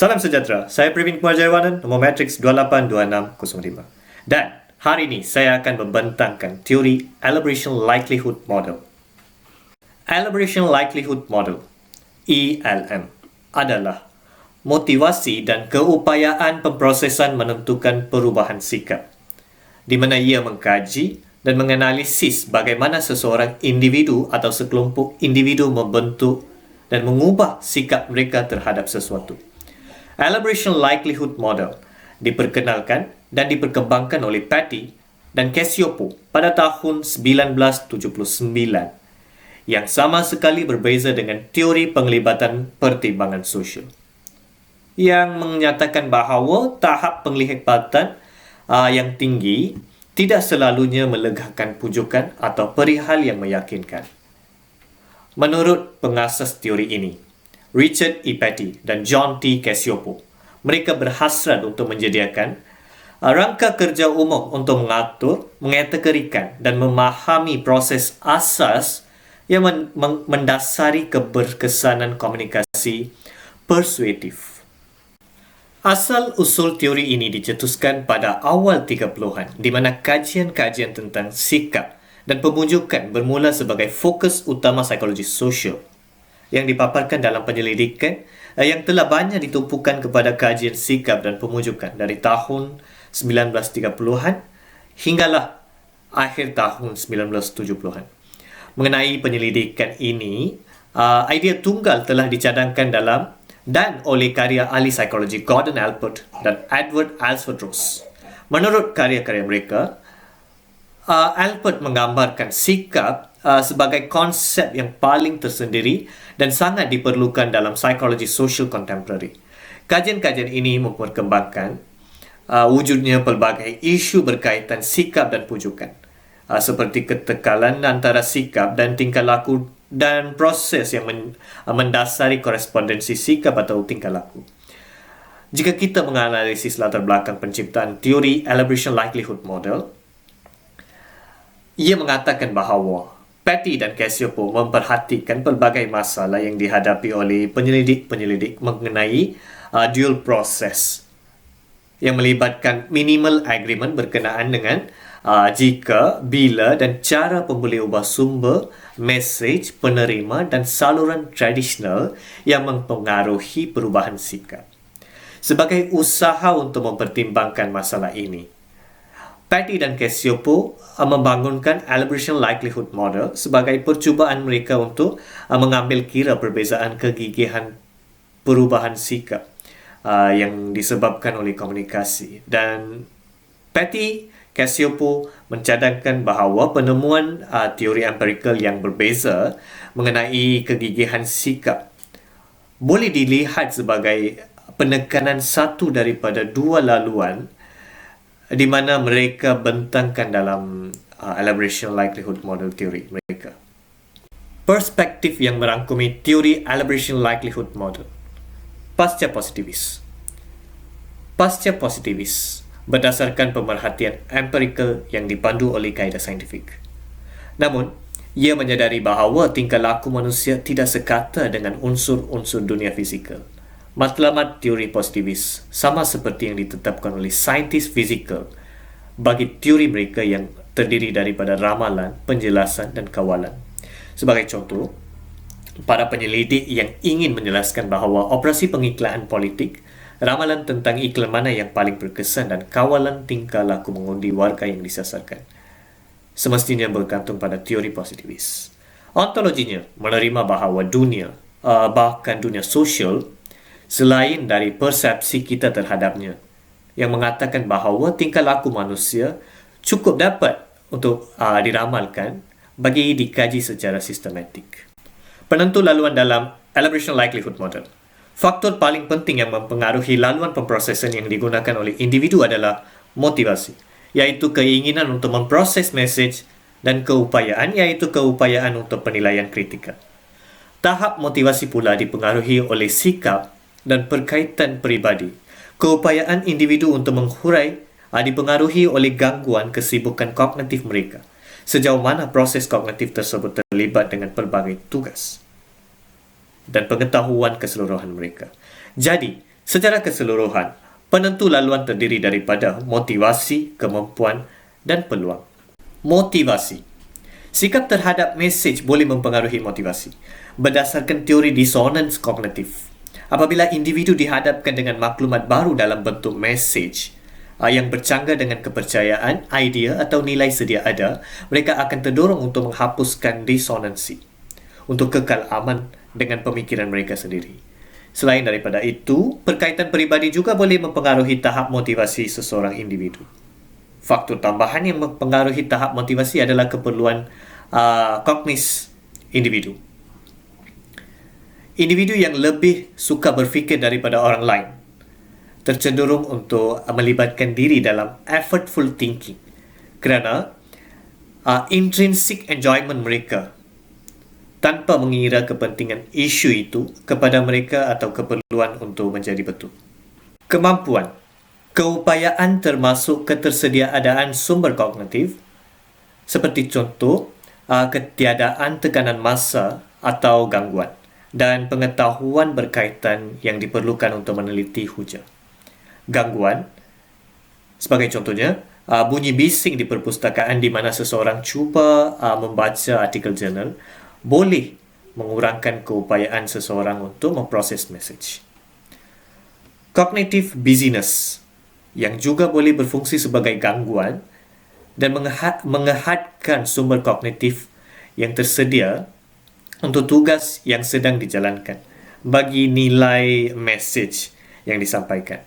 Salam sejahtera, saya Pravin Kumar Jayawanan, nombor matriks 282605. Dan hari ini saya akan membentangkan teori Elaboration Likelihood Model. Elaboration Likelihood Model, ELM, adalah motivasi dan keupayaan pemprosesan menentukan perubahan sikap, di mana ia mengkaji dan menganalisis bagaimana seseorang individu atau sekelompok individu membentuk dan mengubah sikap mereka terhadap sesuatu. Elaboration Likelihood Model diperkenalkan dan diperkembangkan oleh Patty dan Cacioppo pada tahun 1979 yang sama sekali berbeza dengan teori penglibatan pertimbangan sosial yang menyatakan bahawa tahap penglibatan yang tinggi tidak selalunya melegakan pujukan atau perihal yang meyakinkan. Menurut pengasas teori ini, Richard E. Patty dan John T. Cacioppo, mereka berhasrat untuk menyediakan rangka kerja umum untuk mengatur, mengkategorikan dan memahami proses asas yang mendasari keberkesanan komunikasi persuasif. Asal-usul teori ini dicetuskan pada awal 30-an, di mana kajian-kajian tentang sikap dan pemujukan bermula sebagai fokus utama psikologi sosial yang dipaparkan dalam penyelidikan yang telah banyak ditumpukan kepada kajian sikap dan pemujukan dari tahun 1930-an hinggalah akhir tahun 1970-an. Mengenai penyelidikan ini, idea tunggal telah dicadangkan dalam dan oleh karya ahli psikologi Gordon Allport dan Edward Alford Ross. Menurut karya-karya mereka, Allport menggambarkan sikap sebagai konsep yang paling tersendiri dan sangat diperlukan dalam psikologi sosial contemporary. Kajian-kajian ini memperkembangkan wujudnya pelbagai isu berkaitan sikap dan pujukan, seperti ketekalan antara sikap dan tingkah laku dan proses yang mendasari korespondensi sikap atau tingkah laku. Jika kita menganalisis latar belakang penciptaan teori Elaboration Likelihood Model, ia mengatakan bahawa Patty dan Cacioppo memperhatikan pelbagai masalah yang dihadapi oleh penyelidik-penyelidik mengenai dual process yang melibatkan minimal agreement berkenaan dengan jika, bila dan cara pembeli ubah sumber, mesej, penerima dan saluran tradisional yang mempengaruhi perubahan sikap. Sebagai usaha untuk mempertimbangkan masalah ini, Patty dan Cacioppo membangunkan Elaboration Likelihood Model sebagai percubaan mereka untuk mengambil kira perbezaan kegigihan perubahan sikap yang disebabkan oleh komunikasi. Dan Patty Cacioppo mencadangkan bahawa penemuan teori empirikal yang berbeza mengenai kegigihan sikap boleh dilihat sebagai penekanan satu daripada dua laluan di mana mereka bentangkan dalam Elaboration Likelihood Model teori mereka. Perspektif yang merangkumi teori Elaboration Likelihood Model. Pasca positivis. Pasca positivis berdasarkan pemerhatian empirikal yang dipandu oleh kaedah saintifik. Namun, ia menyadari bahawa tingkah laku manusia tidak sekata dengan unsur-unsur dunia fizikal. Matlamat teori positivis sama seperti yang ditetapkan oleh saintis fizikal bagi teori mereka yang terdiri daripada ramalan, penjelasan dan kawalan. Sebagai contoh, para penyelidik yang ingin menjelaskan bahawa operasi pengiklan politik, ramalan tentang iklan mana yang paling berkesan dan kawalan tingkah laku mengundi warga yang disasarkan, semestinya bergantung pada teori positivis. Ontologinya menerima bahawa dunia, bahkan dunia sosial, selain dari persepsi kita terhadapnya, yang mengatakan bahawa tingkah laku manusia cukup dapat untuk diramalkan bagi dikaji secara sistematik. Penentu laluan dalam Elaboration Likelihood Model. Faktor paling penting yang mempengaruhi laluan pemprosesan yang digunakan oleh individu adalah motivasi, iaitu keinginan untuk memproses mesej, dan keupayaan, iaitu keupayaan untuk penilaian kritikal. Tahap motivasi pula dipengaruhi oleh sikap dan perkaitan peribadi. Keupayaan individu untuk menghurai dipengaruhi oleh gangguan kesibukan kognitif mereka, sejauh mana proses kognitif tersebut terlibat dengan pelbagai tugas dan pengetahuan keseluruhan mereka. Jadi, Secara keseluruhan, penentu laluan terdiri daripada motivasi, kemampuan dan peluang. Motivasi. Sikap terhadap mesej boleh mempengaruhi motivasi berdasarkan teori disonans kognitif. Apabila individu dihadapkan dengan maklumat baru dalam bentuk mesej yang bercanggah dengan kepercayaan, idea atau nilai sedia ada, mereka akan terdorong untuk menghapuskan disonansi untuk kekal aman dengan pemikiran mereka sendiri. Selain daripada itu, perkaitan peribadi juga boleh mempengaruhi tahap motivasi seseorang individu. Faktor tambahan yang mempengaruhi tahap motivasi adalah keperluan kognis individu. Individu yang lebih suka berfikir daripada orang lain tercenderung untuk melibatkan diri dalam effortful thinking kerana intrinsic enjoyment mereka tanpa mengira kepentingan isu itu kepada mereka atau keperluan untuk menjadi betul. Kemampuan. Keupayaan termasuk ketersediaan sumber kognitif seperti contoh ketiadaan tekanan massa atau gangguan dan pengetahuan berkaitan yang diperlukan untuk meneliti hujah. Gangguan, sebagai contohnya, bunyi bising di perpustakaan di mana seseorang cuba membaca artikel jurnal boleh mengurangkan keupayaan seseorang untuk memproses mesej. Cognitive busyness yang juga boleh berfungsi sebagai gangguan dan mengehadkan sumber kognitif yang tersedia untuk tugas yang sedang dijalankan bagi nilai mesej yang disampaikan.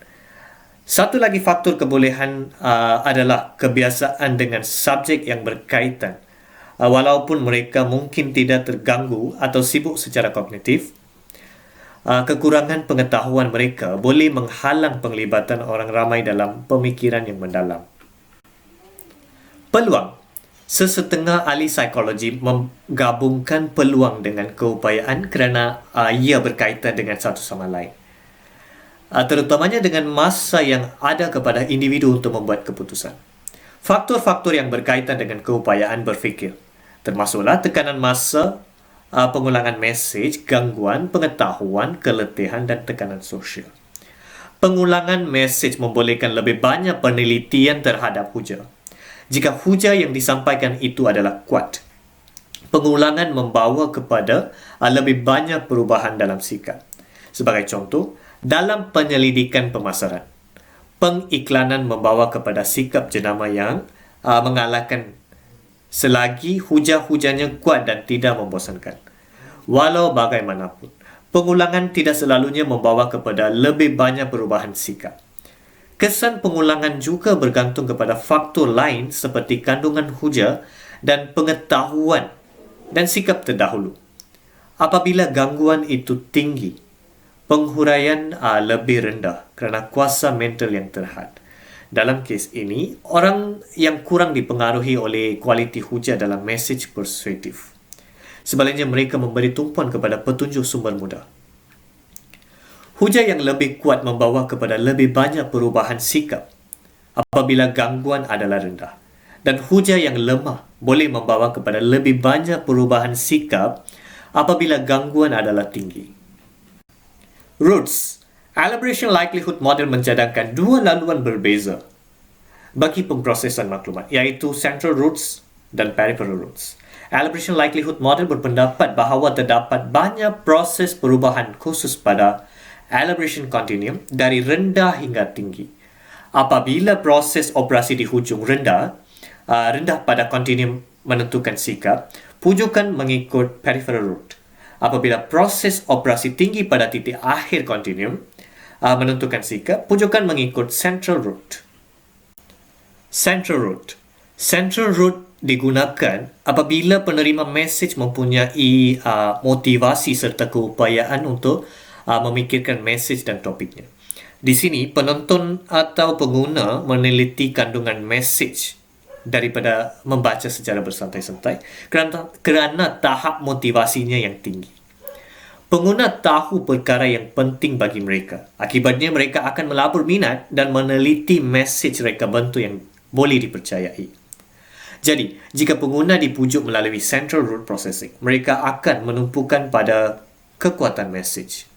Satu lagi faktor kebolehan adalah kebiasaan dengan subjek yang berkaitan. Walaupun mereka mungkin tidak terganggu atau sibuk secara kognitif, kekurangan pengetahuan mereka boleh menghalang penglibatan orang ramai dalam pemikiran yang mendalam. Peluang. Sesetengah ahli psikologi menggabungkan peluang dengan keupayaan kerana ia berkaitan dengan satu sama lain. Terutamanya dengan masa yang ada kepada individu untuk membuat keputusan. Faktor-faktor yang berkaitan dengan keupayaan berfikir termasuklah tekanan masa, pengulangan mesej, gangguan, pengetahuan, keletihan dan tekanan sosial. Pengulangan mesej membolehkan lebih banyak penelitian terhadap hujah. Jika hujah yang disampaikan itu adalah kuat, pengulangan membawa kepada lebih banyak perubahan dalam sikap. Sebagai contoh, dalam penyelidikan pemasaran, pengiklanan membawa kepada sikap jenama yang mengalahkan selagi hujah-hujahnya kuat dan tidak membosankan. Walau bagaimanapun, pengulangan tidak selalunya membawa kepada lebih banyak perubahan sikap. Kesan pengulangan juga bergantung kepada faktor lain seperti kandungan hujah dan pengetahuan dan sikap terdahulu. Apabila gangguan itu tinggi, penghuraian lebih rendah kerana kuasa mental yang terhad. Dalam kes ini, orang yang kurang dipengaruhi oleh kualiti hujah dalam mesej persuasif. Sebaliknya, mereka memberi tumpuan kepada petunjuk sumber mudah. Hujah yang lebih kuat membawa kepada lebih banyak perubahan sikap apabila gangguan adalah rendah. Dan hujah yang lemah boleh membawa kepada lebih banyak perubahan sikap apabila gangguan adalah tinggi. Roots. Elaboration Likelihood Model mencadangkan dua laluan berbeza bagi pemprosesan maklumat, iaitu Central Roots dan Peripheral Roots. Elaboration Likelihood Model berpendapat bahawa terdapat banyak proses perubahan khusus pada elaboration continuum dari rendah hingga tinggi. Apabila proses operasi di hujung rendah pada continuum menentukan sikap, pujukan mengikut peripheral root. Apabila proses operasi tinggi pada titik akhir continuum menentukan sikap, pujukan mengikut central root. Central root. Central root digunakan apabila penerima mesej mempunyai motivasi serta keupayaan untuk memikirkan mesej dan topiknya. Di sini, penonton atau pengguna meneliti kandungan mesej daripada membaca secara bersantai-santai kerana tahap motivasinya yang tinggi. Pengguna tahu perkara yang penting bagi mereka. Akibatnya, mereka akan melabur minat dan meneliti mesej reka bentuk yang boleh dipercayai. Jadi, jika pengguna dipujuk melalui Central Root Processing, mereka akan menumpukan pada kekuatan mesej.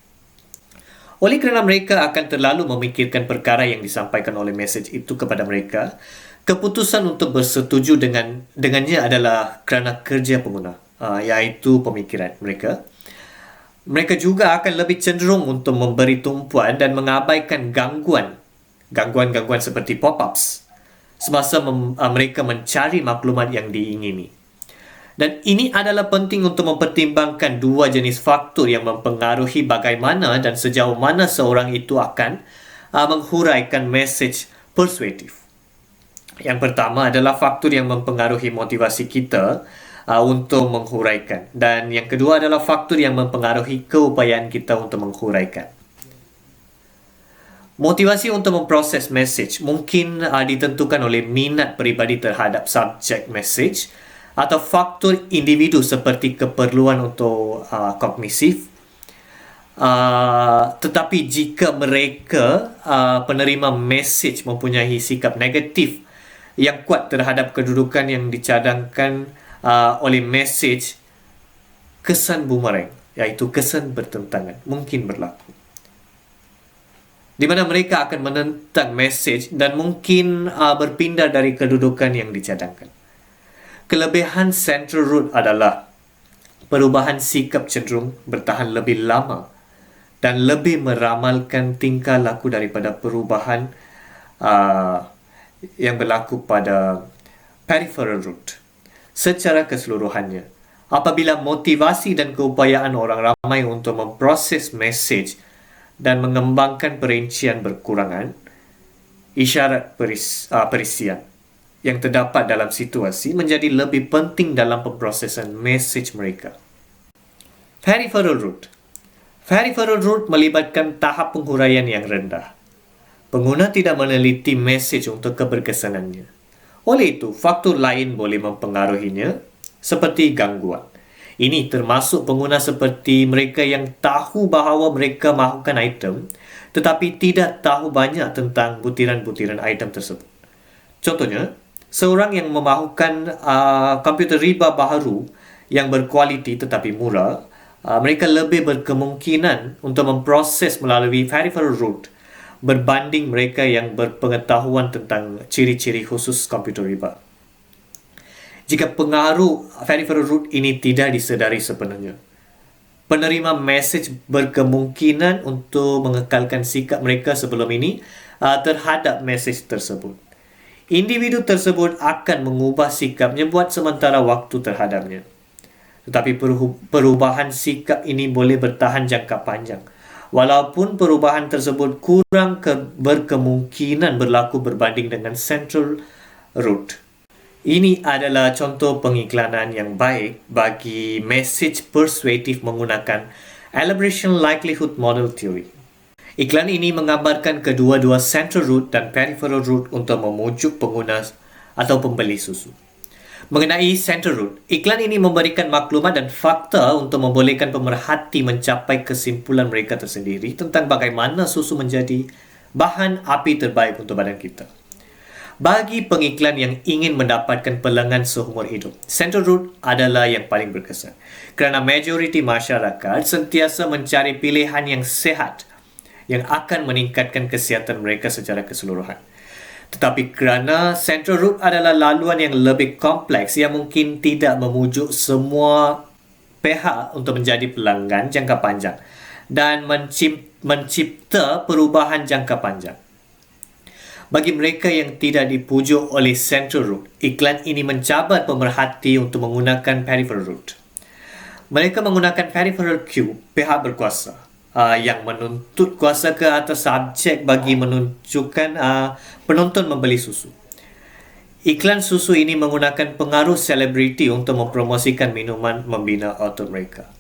Oleh kerana mereka akan terlalu memikirkan perkara yang disampaikan oleh mesej itu kepada mereka, keputusan untuk bersetuju dengannya adalah kerana kerja pengguna, iaitu pemikiran mereka. Mereka juga akan lebih cenderung untuk memberi tumpuan dan mengabaikan gangguan seperti pop-ups semasa mereka mencari maklumat yang diingini. Dan ini adalah penting untuk mempertimbangkan dua jenis faktor yang mempengaruhi bagaimana dan sejauh mana seorang itu akan menghuraikan mesej persuasif. Yang pertama adalah faktor yang mempengaruhi motivasi kita untuk menghuraikan. Dan yang kedua adalah faktor yang mempengaruhi keupayaan kita untuk menghuraikan. Motivasi untuk memproses mesej mungkin ditentukan oleh minat peribadi terhadap subjek mesej atau faktor individu seperti keperluan untuk kognisif. Tetapi jika mereka penerima mesej mempunyai sikap negatif yang kuat terhadap kedudukan yang dicadangkan oleh mesej, kesan bumerang, iaitu kesan bertentangan, mungkin berlaku. Di mana mereka akan menentang mesej dan mungkin berpindah dari kedudukan yang dicadangkan. Kelebihan central root adalah perubahan sikap cenderung bertahan lebih lama dan lebih meramalkan tingkah laku daripada perubahan yang berlaku pada peripheral root. Secara keseluruhannya, apabila motivasi dan keupayaan orang ramai untuk memproses mesej dan mengembangkan perincian berkurangan, isyarat perisian yang terdapat dalam situasi menjadi lebih penting dalam pemprosesan mesej mereka. Peripheral root. Peripheral root melibatkan tahap penghuraian yang rendah. Pengguna tidak meneliti mesej untuk keberkesanannya. Oleh itu, faktor lain boleh mempengaruhinya seperti gangguan. Ini termasuk pengguna seperti mereka yang tahu bahawa mereka mahukan item tetapi tidak tahu banyak tentang butiran-butiran item tersebut. Contohnya, seorang yang memahukan komputer riba baharu yang berkualiti tetapi murah, mereka lebih berkemungkinan untuk memproses melalui peripheral root berbanding mereka yang berpengetahuan tentang ciri-ciri khusus komputer riba. Jika pengaruh peripheral root ini tidak disedari sepenuhnya, penerima mesej berkemungkinan untuk mengekalkan sikap mereka sebelum ini terhadap mesej tersebut. Individu tersebut akan mengubah sikapnya buat sementara waktu terhadapnya. Tetapi perubahan sikap ini boleh bertahan jangka panjang, walaupun perubahan tersebut kurang berkemungkinan berlaku berbanding dengan central root. Ini adalah contoh pengiklanan yang baik bagi mesej persuasif menggunakan Elaboration Likelihood Model Theory. Iklan ini menggambarkan kedua-dua central root dan peripheral root untuk memujuk pengguna atau pembeli susu. Mengenai central root, iklan ini memberikan maklumat dan fakta untuk membolehkan pemerhati mencapai kesimpulan mereka tersendiri tentang bagaimana susu menjadi bahan api terbaik untuk badan kita. Bagi pengiklan yang ingin mendapatkan pelanggan seumur hidup, central root adalah yang paling berkesan kerana majoriti masyarakat sentiasa mencari pilihan yang sihat yang akan meningkatkan kesihatan mereka secara keseluruhan. Tetapi kerana central root adalah laluan yang lebih kompleks yang mungkin tidak memujuk semua pihak untuk menjadi pelanggan jangka panjang dan mencipta perubahan jangka panjang. Bagi mereka yang tidak dipujuk oleh central root, iklan ini mencabar pemerhati untuk menggunakan peripheral root. Mereka menggunakan peripheral cue, pihak berkuasa, yang menuntut kuasa ke atas subjek bagi menunjukkan penonton membeli susu. Iklan susu ini menggunakan pengaruh selebriti untuk mempromosikan minuman membina otot mereka.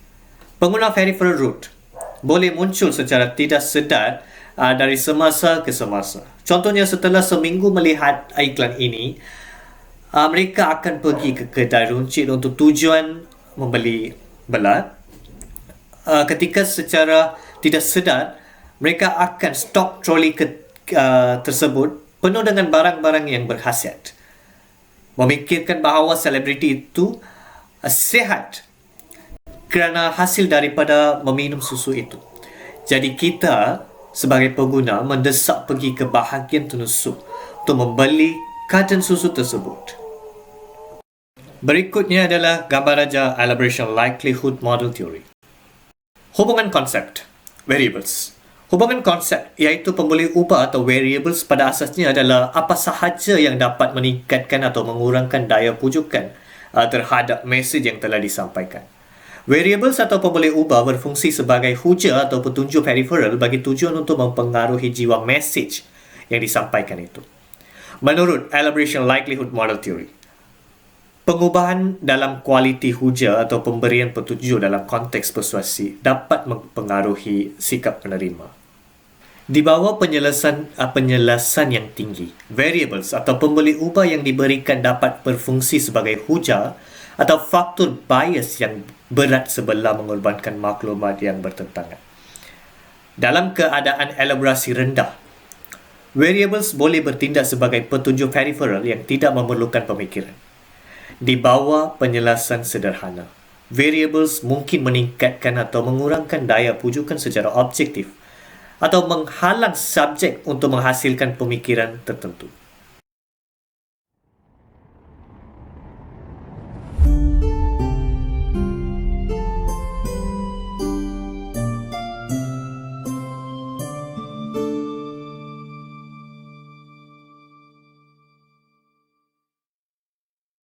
Pengguna peripheral root boleh muncul secara tidak sedar dari semasa ke semasa. Contohnya, setelah seminggu melihat iklan ini, mereka akan pergi ke kedai runcit untuk tujuan membeli belah. Ketika secara tidak sedar, mereka akan stok troli tersebut penuh dengan barang-barang yang berkhasiat. Memikirkan bahawa selebriti itu sihat kerana hasil daripada meminum susu itu. Jadi kita sebagai pengguna mendesak pergi ke bahagian tenusuk untuk membeli karton susu tersebut. Berikutnya adalah gambar raja Elaboration Likelihood Model Theory. Hubungan konsep, variables. Hubungan konsep iaitu pembuli ubah atau variables pada asasnya adalah apa sahaja yang dapat meningkatkan atau mengurangkan daya pujukan terhadap mesej yang telah disampaikan. Variables atau pembuli ubah berfungsi sebagai hujah atau petunjuk peripheral bagi tujuan untuk mempengaruhi jiwa mesej yang disampaikan itu. Menurut Elaboration Likelihood Model Theory, pengubahan dalam kualiti hujah atau pemberian petunjuk dalam konteks persuasi dapat mempengaruhi sikap penerima. Di bawah penjelasan yang tinggi, variables atau pembeli ubah yang diberikan dapat berfungsi sebagai hujah atau faktor bias yang berat sebelah mengorbankan maklumat yang bertentangan. Dalam keadaan elaborasi rendah, variables boleh bertindak sebagai petunjuk peripheral yang tidak memerlukan pemikiran. Di bawah penjelasan sederhana, variables mungkin meningkatkan atau mengurangkan daya pujukan secara objektif atau menghalang subjek untuk menghasilkan pemikiran tertentu.